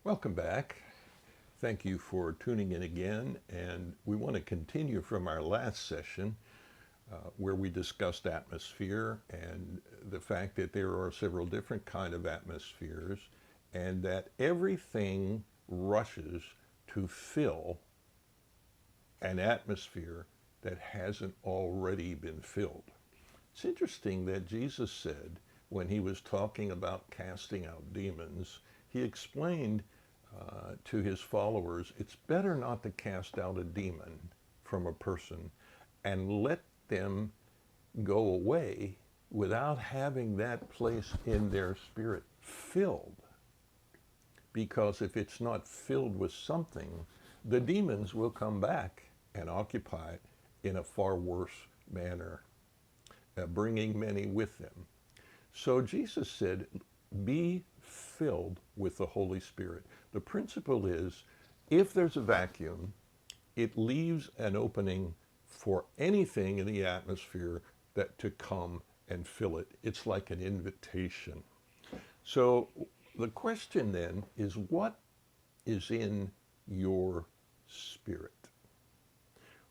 Welcome back. Thank you for tuning in again. And we want to continue from our last session where we discussed atmosphere and the fact that there are several different kind of atmospheres and that everything rushes to fill an atmosphere that hasn't already been filled. It's interesting that Jesus said when he was talking about casting out demons, he explained to his followers, it's better not to cast out a demon from a person and let them go away without having that place in their spirit filled. Because if it's not filled with something, the demons will come back and occupy it in a far worse manner, bringing many with them. So Jesus said, be filled with the Holy Spirit. The principle is, if there's a vacuum, it leaves an opening for anything in the atmosphere that to come and fill it. It's like an invitation. So the question then is, what is in your spirit?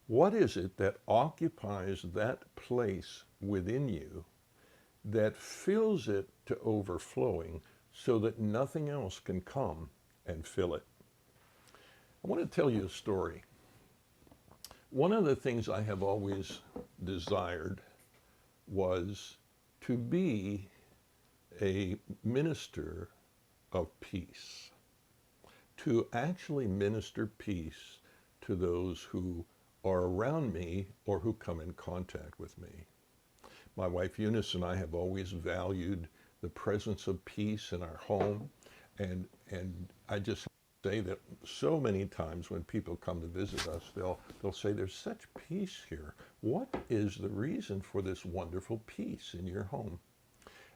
What is it that occupies that place within you that fills it to overflowing so that nothing else can come and fill it? I want to tell you a story. One of the things I have always desired was to be a minister of peace, to actually minister peace to those who are around me or who come in contact with me. My wife Eunice and I have always valued the presence of peace in our home, and I just say that so many times when people come to visit us, they'll say, there's such peace here. What is the reason for this wonderful peace in your home?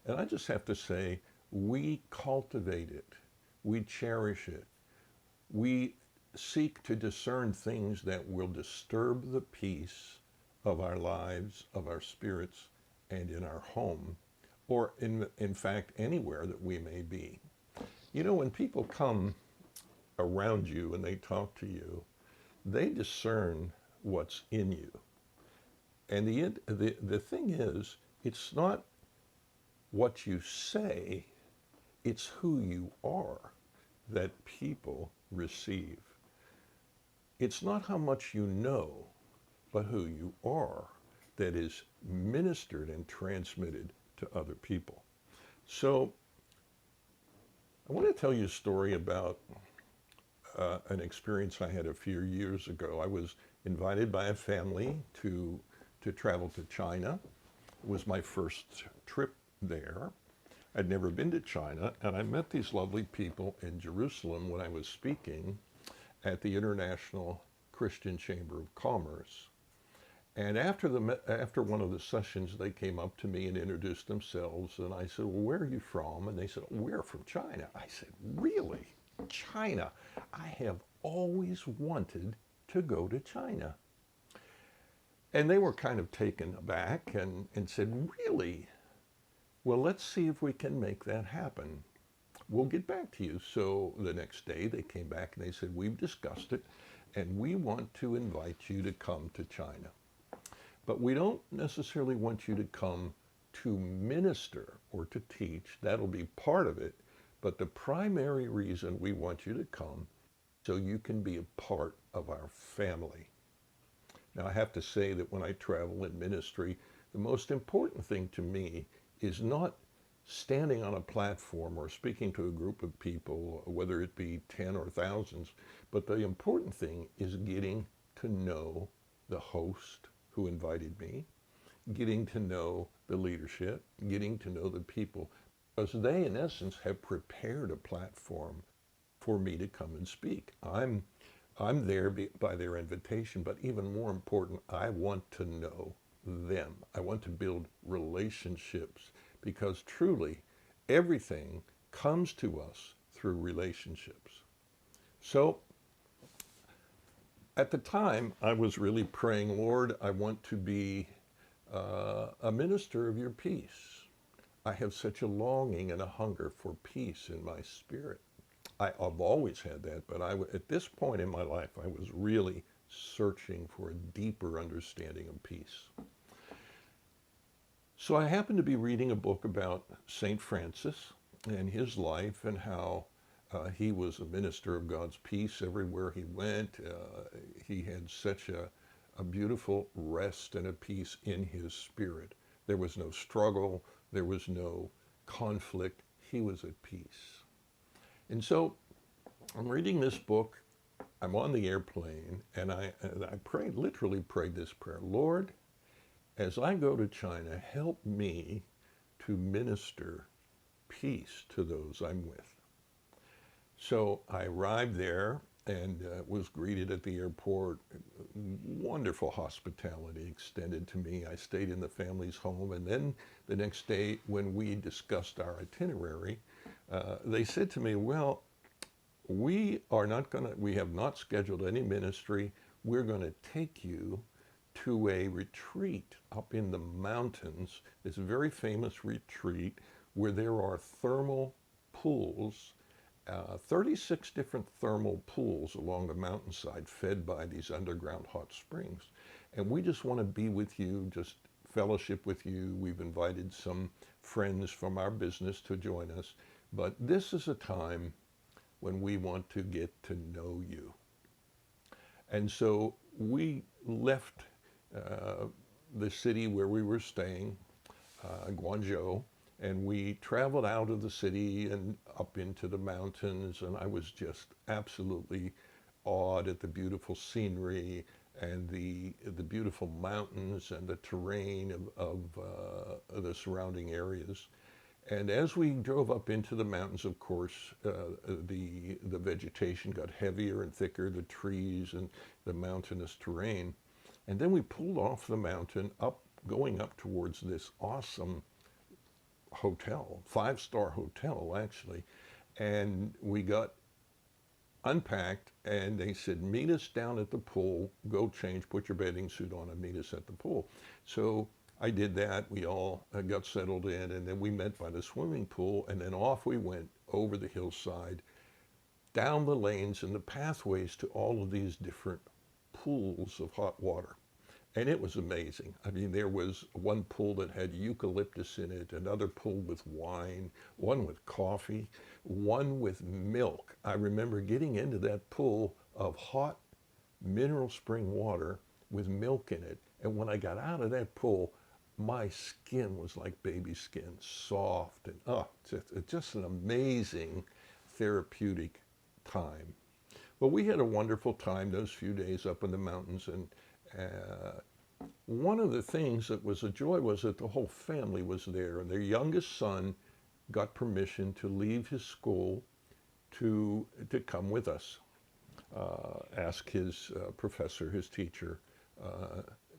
And I just have to say, we cultivate it, we cherish it, we seek to discern things that will disturb the peace of our lives, of our spirits, and in our home, or in fact anywhere that we may be. You know, when people come around you and they talk to you, they discern what's in you. And the thing is, it's not what you say, it's who you are that people receive. It's not how much you know, but who you are that is ministered and transmitted to other people. So I want to tell you a story about an experience I had a few years ago. I was invited by a family to travel to China. It was my first trip there. I'd never been to China, and I met these lovely people in Jerusalem when I was speaking at the International Christian Chamber of Commerce. And after one of the sessions, they came up to me and introduced themselves, and I said, well, where are you from? And they said, we're from China. I said, really? China? I have always wanted to go to China. And they were kind of taken aback and said, really? Well, let's see if we can make that happen. We'll get back to you. So the next day they came back and they said, we've discussed it and we want to invite you to come to China. But we don't necessarily want you to come to minister or to teach. That'll be part of it. But the primary reason we want you to come so you can be a part of our family. Now, I have to say that when I travel in ministry, the most important thing to me is not standing on a platform or speaking to a group of people, whether it be 10 or thousands, but the important thing is getting to know the host who invited me, getting to know the leadership, getting to know the people, because they, in essence, have prepared a platform for me to come and speak. I'm there by their invitation, but even more important, I want to know them. I want to build relationships, because truly everything comes to us through relationships. So at the time, I was really praying, Lord, I want to be a minister of your peace. I have such a longing and a hunger for peace in my spirit. I've always had that, but at this point in my life, I was really searching for a deeper understanding of peace. So I happened to be reading a book about St. Francis and his life and how he was a minister of God's peace everywhere he went. He had such a beautiful rest and a peace in his spirit. There was no struggle. There was no conflict. He was at peace. And so I'm reading this book. I'm on the airplane, and I prayed, literally prayed this prayer: Lord, as I go to China, help me to minister peace to those I'm with. So I arrived there and was greeted at the airport. Wonderful hospitality extended to me. I stayed in the family's home, and then the next day when we discussed our itinerary, they said to me, well, we have not scheduled any ministry. We're going to take you to a retreat up in the mountains. It's a very famous retreat where there are thermal pools, 36 different thermal pools along the mountainside fed by these underground hot springs. And we just want to be with you, just fellowship with you. We've invited some friends from our business to join us. But this is a time when we want to get to know you. And so we left the city where we were staying, Guangzhou, and we traveled out of the city and up into the mountains, and I was just absolutely awed at the beautiful scenery and the beautiful mountains and the terrain of the surrounding areas. And as we drove up into the mountains, of course, the vegetation got heavier and thicker, the trees and the mountainous terrain. And then we pulled off the mountain, going up towards this awesome hotel, 5-star hotel actually. And we got unpacked, and they said, meet us down at the pool, go change, put your bathing suit on, and meet us at the pool. So I did that. We all got settled in, and then we met by the swimming pool, and then off we went over the hillside, down the lanes and the pathways to all of these different pools of hot water. And it was amazing. I mean, there was one pool that had eucalyptus in it, another pool with wine, one with coffee, one with milk. I remember getting into that pool of hot mineral spring water with milk in it. And when I got out of that pool, my skin was like baby skin, soft, and just an amazing therapeutic time. Well, we had a wonderful time those few days up in the mountains, and one of the things that was a joy was that the whole family was there, and their youngest son got permission to leave his school to come with us, ask his professor, his teacher,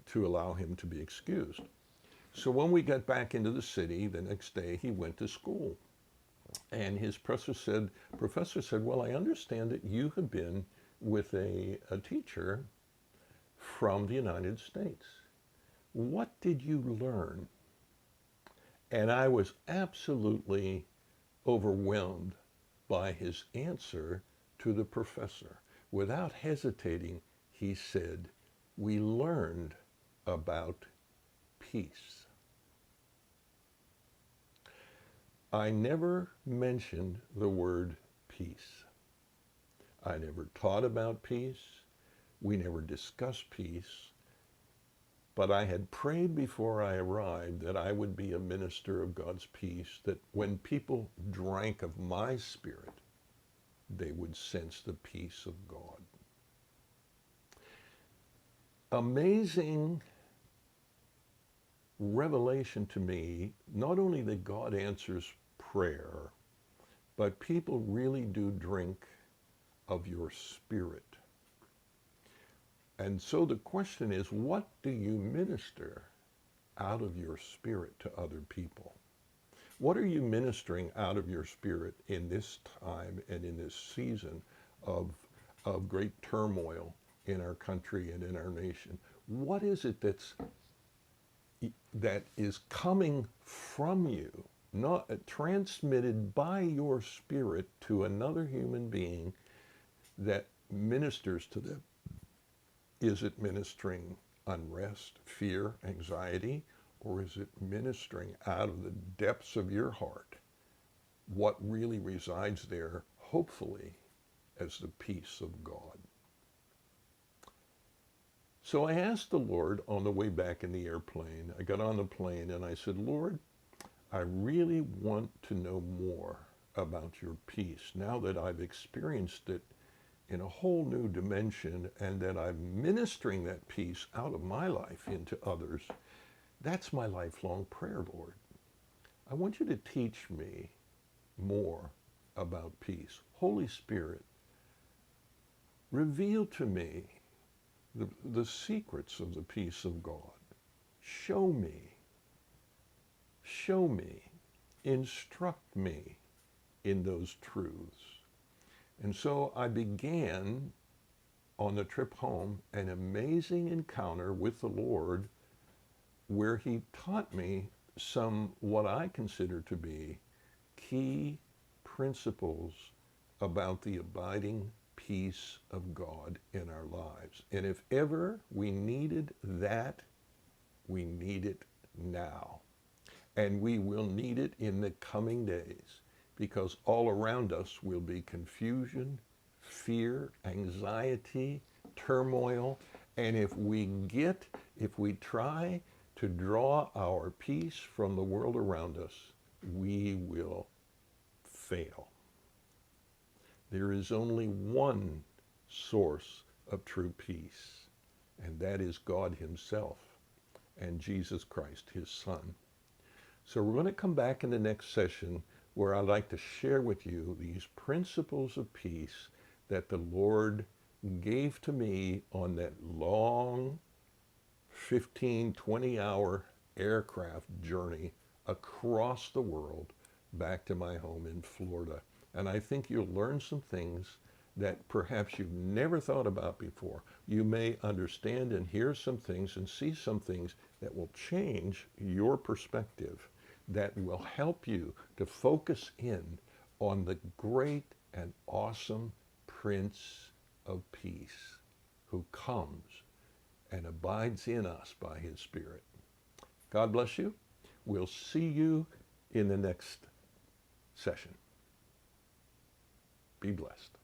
to allow him to be excused. So when we got back into the city the next day, he went to school. And his professor said, well, I understand that you have been with a teacher from the United States. What did you learn? And I was absolutely overwhelmed by his answer to the professor. Without hesitating, he said, we learned about peace. I never mentioned the word peace. I never taught about peace. We never discussed peace. But I had prayed before I arrived that I would be a minister of God's peace, that when people drank of my spirit, they would sense the peace of God. Amazing revelation to me, not only that God answers prayer, but people really do drink of your spirit. And so the question is, what do you minister out of your spirit to other people? What are you ministering out of your spirit in this time and in this season of great turmoil in our country and in our nation? What is it that is coming from you not transmitted by your spirit to another human being that ministers to them? Is it ministering unrest, fear, anxiety, or is it ministering out of the depths of your heart what really resides there, hopefully, as the peace of God? So I asked the Lord on the way back in the airplane. I got on the plane and I said, Lord, I really want to know more about your peace now that I've experienced it in a whole new dimension and that I'm ministering that peace out of my life into others. That's my lifelong prayer, Lord. I want you to teach me more about peace. Holy Spirit, reveal to me the secrets of the peace of God. Show me, instruct me in those truths. And so I began on the trip home an amazing encounter with the Lord where he taught me some what I consider to be key principles about the abiding peace of God in our lives. And if ever we needed that, we need it now. And we will need it in the coming days, because all around us will be confusion, fear, anxiety, turmoil. And if we try to draw our peace from the world around us, we will fail. There is only one source of true peace, and that is God himself and Jesus Christ, his Son. So we're going to come back in the next session where I'd like to share with you these principles of peace that the Lord gave to me on that long 15, 20-hour aircraft journey across the world back to my home in Florida. And I think you'll learn some things that perhaps you've never thought about before. You may understand and hear some things and see some things that will change your perspective, that will help you to focus in on the great and awesome Prince of Peace who comes and abides in us by his Spirit. God bless you. We'll see you in the next session. Be blessed.